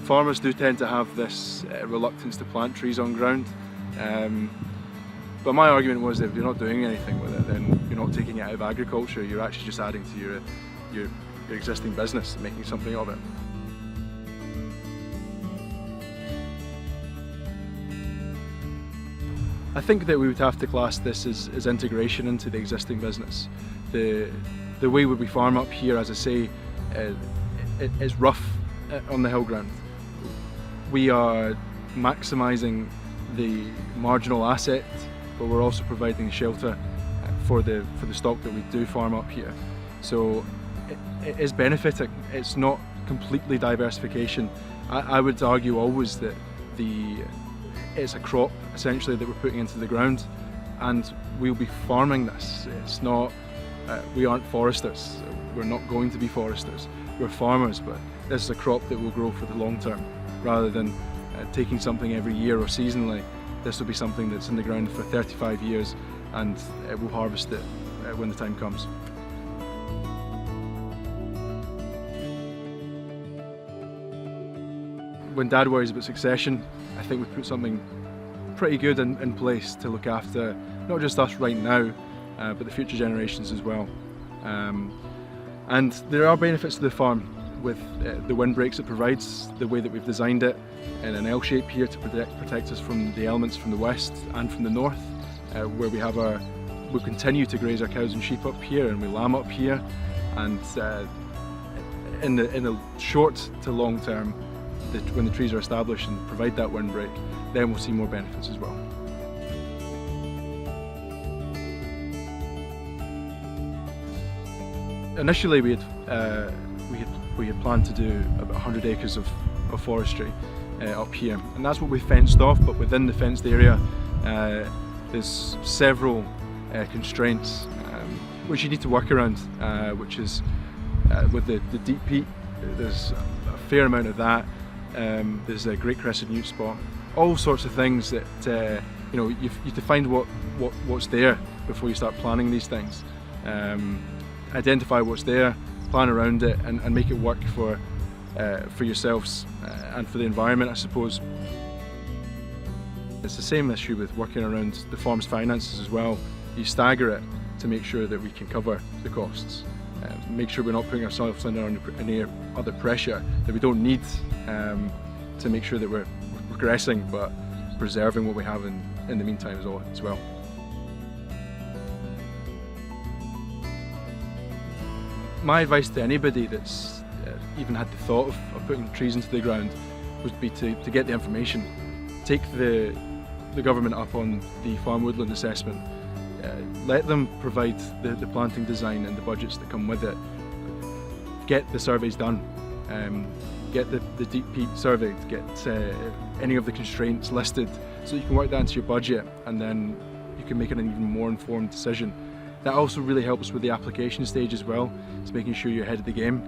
Farmers do tend to have this reluctance to plant trees on ground, but my argument was that if you're not doing anything with it, then you're not taking it out of agriculture, you're actually just adding to your existing business and making something of it. I think that we would have to class this as integration into the existing business. The way we farm up here, as I say, it's rough on the hill ground. We are maximising the marginal asset, but we're also providing shelter for the stock that we do farm up here. So it is benefiting. It's not completely diversification. I would argue always that it's a crop essentially that we're putting into the ground, and we'll be farming this. It's not, we aren't foresters. We're not going to be foresters. We're farmers, but this is a crop that will grow for the long term. Rather than taking something every year or seasonally, this will be something that's in the ground for 35 years, and we'll harvest it when the time comes. When Dad worries about succession, I think we've put something pretty good in place to look after not just us right now, but the future generations as well. And there are benefits to the farm with the windbreaks it provides, the way that we've designed it in an L shape here to protect us from the elements from the west and from the north, where we'll continue to graze our cows and sheep up here, and we lamb up here, and in the short to long term, when the trees are established and provide that windbreak, then we'll see more benefits as well. Initially we had planned to do about 100 acres of forestry up here, and that's what we fenced off, but within the fenced area there's several constraints which you need to work around, which is with the deep peat, there's a fair amount of that. There's a great crested newt spot, all sorts of things that you have to find what's there before you start planning these things. Identify what's there, plan around it, and make it work for yourselves and for the environment, I suppose. It's the same issue with working around the farm's finances as well. You stagger it to make sure that we can cover the costs. Make sure we're not putting ourselves under any other pressure that we don't need, to make sure that we're progressing but preserving what we have in the meantime as well. My advice to anybody that's even had the thought of putting trees into the ground would be to get the information. Take the government up on the farm woodland assessment. Let them provide the planting design and the budgets that come with it. Get the surveys done. Get the deep peat surveyed. Get any of the constraints listed so you can work that into your budget, and then you can make an even more informed decision. That also really helps with the application stage as well. It's making sure you're ahead of the game.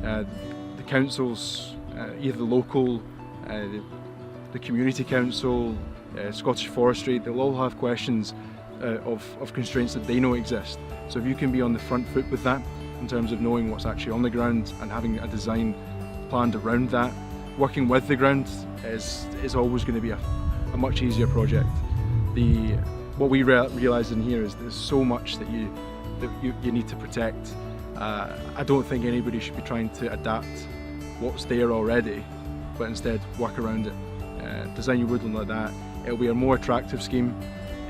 The councils, either the local, the community council, Scottish Forestry, they'll all have questions of constraints that they know exist. So if you can be on the front foot with that, in terms of knowing what's actually on the ground and having a design planned around that, working with the ground is always going to be a much easier project. What we realise in here is there's so much that you need to protect. I don't think anybody should be trying to adapt what's there already, but instead work around it. Design your woodland like that. It'll be a more attractive scheme,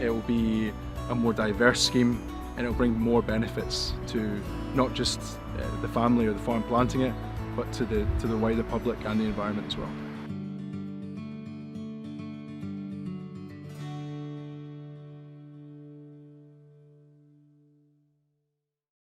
it'll be a more diverse scheme, and it'll bring more benefits to not just the family or the farm planting it, but to the wider public and the environment as well.